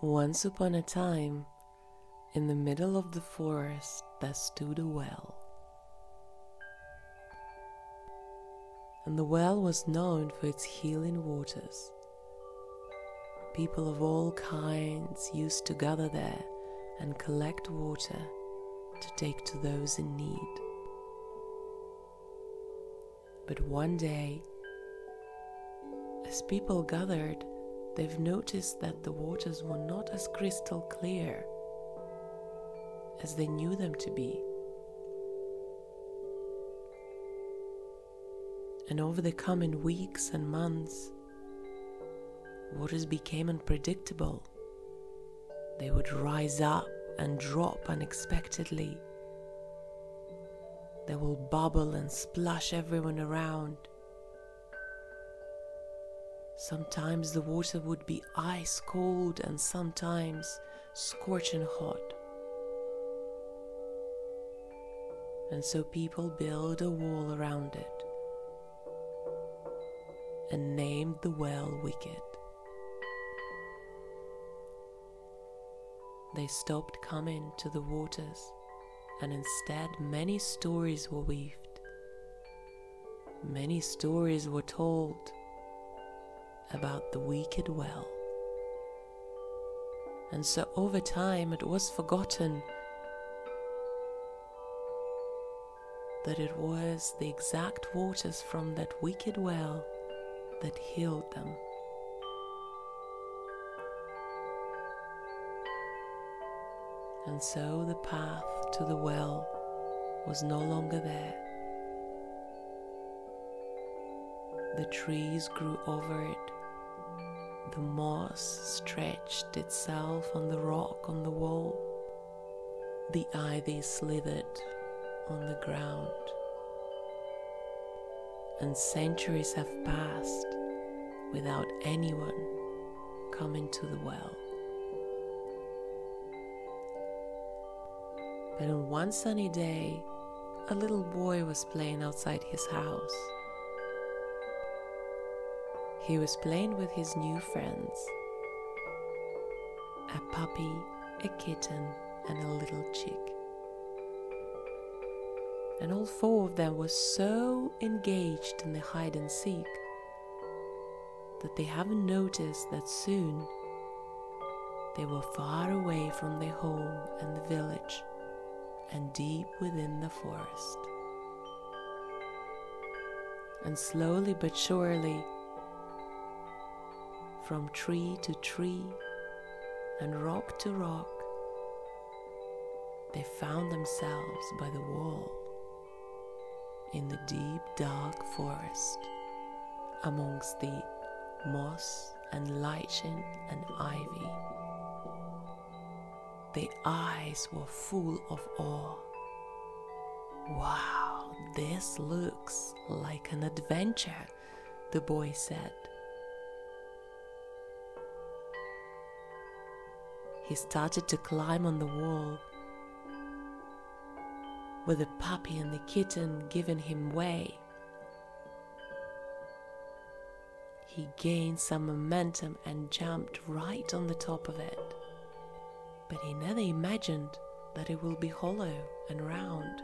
Once upon a time, in the middle of the forest, there stood a well. And the well was known for its healing waters. People of all kinds used to gather there and collect water to take to those in need. But one day, as people gathered, they've noticed that the waters were not as crystal clear as they knew them to be. And over the coming weeks and months, waters became unpredictable. They would rise up and drop unexpectedly. They will bubble and splash everyone around. Sometimes the water would be ice cold and sometimes scorching hot. And so people built a wall around it and named the well Wicked. They stopped coming to the waters, and instead many stories were weaved. Many stories were told about the wicked well. And so over time it was forgotten that it was the exact waters from that wicked well that healed them. And so the path to the well was no longer there. The trees grew over it. The moss stretched itself on the rock on the wall. The ivy slithered on the ground. And centuries have passed without anyone coming to the well. But on one sunny day, a little boy was playing outside his house. He was playing with his new friends, a puppy, a kitten, and a little chick. And all four of them were so engaged in the hide and seek that they haven't noticed that soon they were far away from their home and the village and deep within the forest. And slowly but surely, from tree to tree and rock to rock, they found themselves by the wall in the deep dark forest amongst the moss and lichen and ivy. Their eyes were full of awe. "Wow, this looks like an adventure," the boy said. He started to climb on the wall, with the puppy and the kitten giving him way. He gained some momentum and jumped right on the top of it. But he never imagined that it will be hollow and round.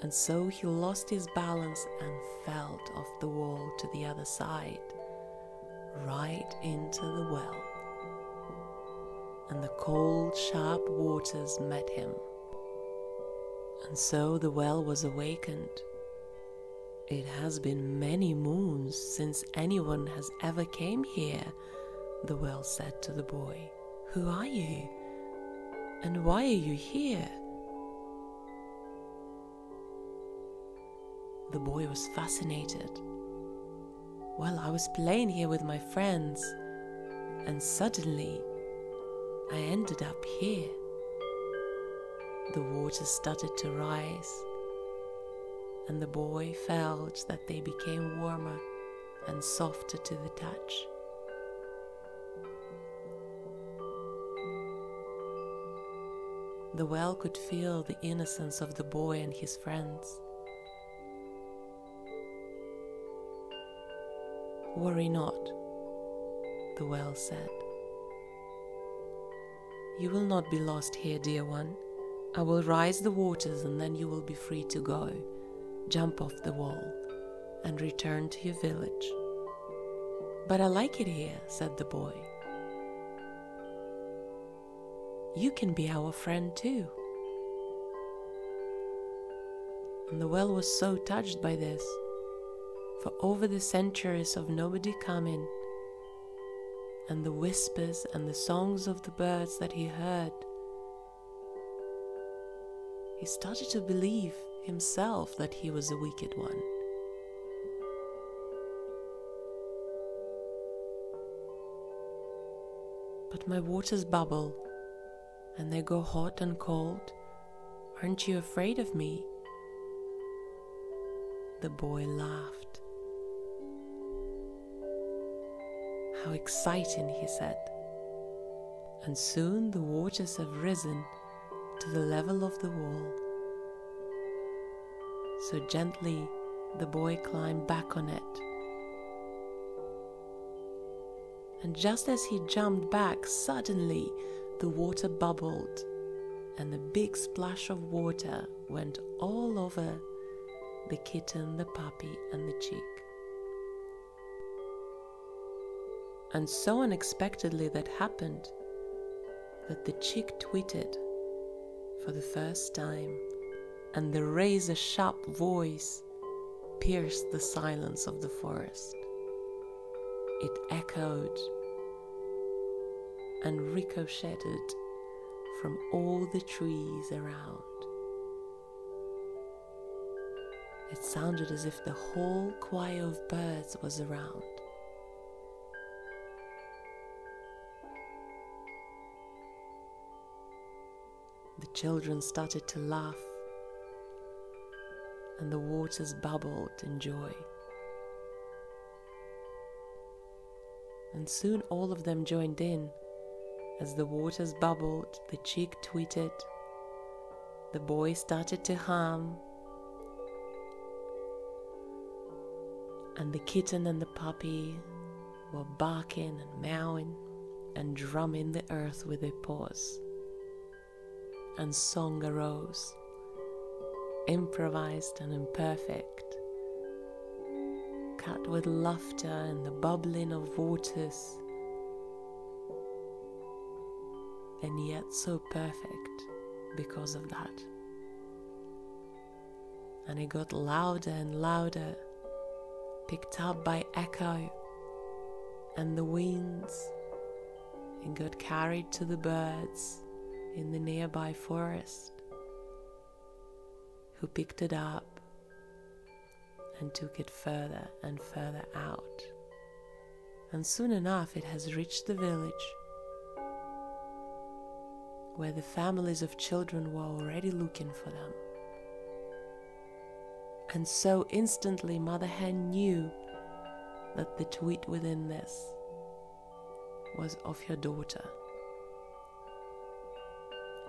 And so he lost his balance and fell off the wall to the other side, right into the well. And the cold, sharp waters met him. And so the well was awakened. "It has been many moons since anyone has ever came here," the well said to the boy. "Who are you? And why are you here?" The boy was fascinated. "Well, I was playing here with my friends, and suddenly I ended up here." The water started to rise, and the boy felt that they became warmer and softer to the touch. The well could feel the innocence of the boy and his friends. "Worry not. the well said. "You will not be lost here, dear one. I will rise the waters and then you will be free to go, jump off the wall, and return to your village." "But I like it here," said the boy. "You can be our friend too." And the well was so touched by this, for over the centuries of nobody coming, and the whispers and the songs of the birds that he heard, he started to believe himself that he was a wicked one. "But my waters bubble, and they go hot and cold. Aren't you afraid of me?" The boy laughed. "How exciting," he said. "And soon the waters have risen to the level of the wall." So gently the boy climbed back on it. And just as he jumped back, suddenly the water bubbled, and a big splash of water went all over the kitten, the puppy, and the chick. And so unexpectedly that happened that the chick tweeted for the first time, and the razor-sharp voice pierced the silence of the forest. It echoed and ricocheted from all the trees around. It sounded as if the whole choir of birds was around. The children started to laugh, and the waters bubbled in joy. And soon all of them joined in. As the waters bubbled, the chick tweeted, the boy started to hum, and the kitten and the puppy were barking and meowing and drumming the earth with their paws. And song arose, improvised and imperfect, cut with laughter and the bubbling of waters, and yet so perfect because of that. And it got louder and louder, picked up by echo and the winds, and got carried to the birds in the nearby forest, who picked it up and took it further and further out. And soon enough it has reached the village, where the families of children were already looking for them. And so instantly Mother Hen knew that the tweet within this was of her daughter.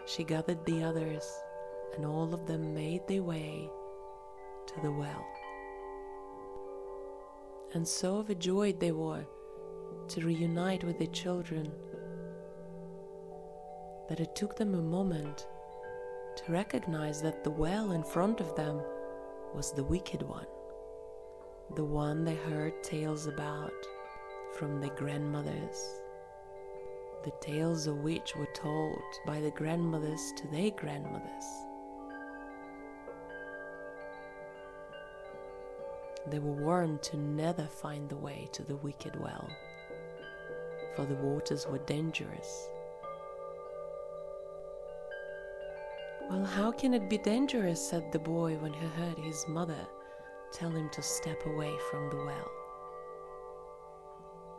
She gathered the others, and all of them made their way to the well. And so overjoyed they were to reunite with their children that it took them a moment to recognize that the well in front of them was the wicked one, the one they heard tales about from their grandmothers, the tales of which were told by the grandmothers to their grandmothers. They were warned to never find the way to the wicked well, for the waters were dangerous. "Well, how can it be dangerous?" said the boy when he heard his mother tell him to step away from the well.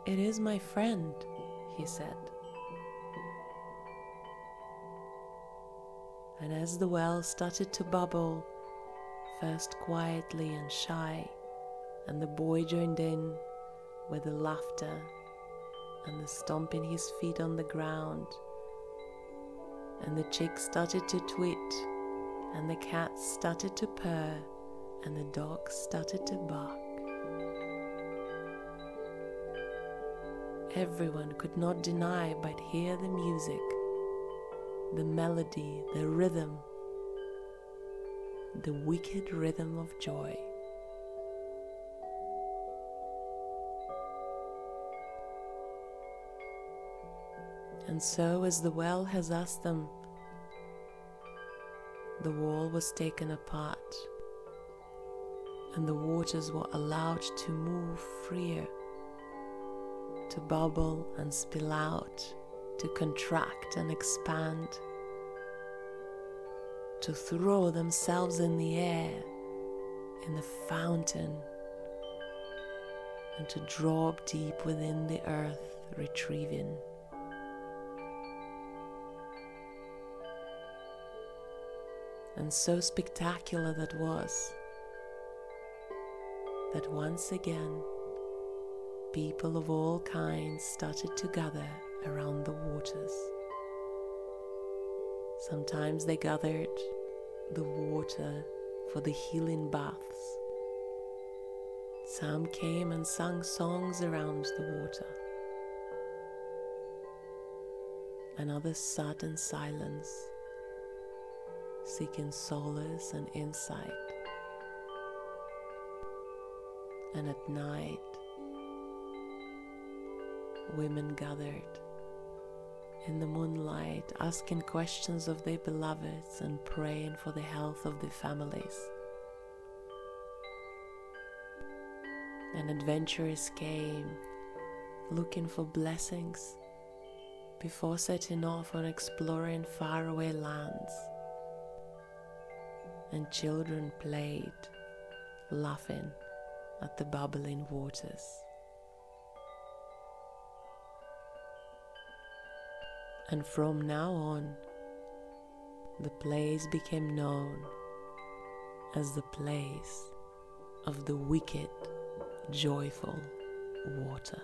"It is my friend," he said. And as the well started to bubble, first quietly and shy, and the boy joined in with the laughter and the stomping his feet on the ground, and the chick started to tweet, and the cat started to purr, and the dog started to bark. everyone could not deny but hear the music, the melody, the rhythm, the wicked rhythm of joy. And so, as the well has asked them, the wall was taken apart, and the waters were allowed to move freer, to bubble and spill out, to contract and expand, to throw themselves in the air, in the fountain, and to drop deep within the earth, retrieving. And so spectacular that was, that once again people of all kinds started to gather around the waters. Sometimes they gathered the water for the healing baths. Some came and sang songs around the water, and others sat in silence, seeking solace and insight. And at night, women gathered in the moonlight, asking questions of their beloveds and praying for the health of their families. And adventurers came looking for blessings before setting off on exploring faraway lands. And children played, laughing at the bubbling waters. And from now on, the place became known as the place of the wicked, joyful water.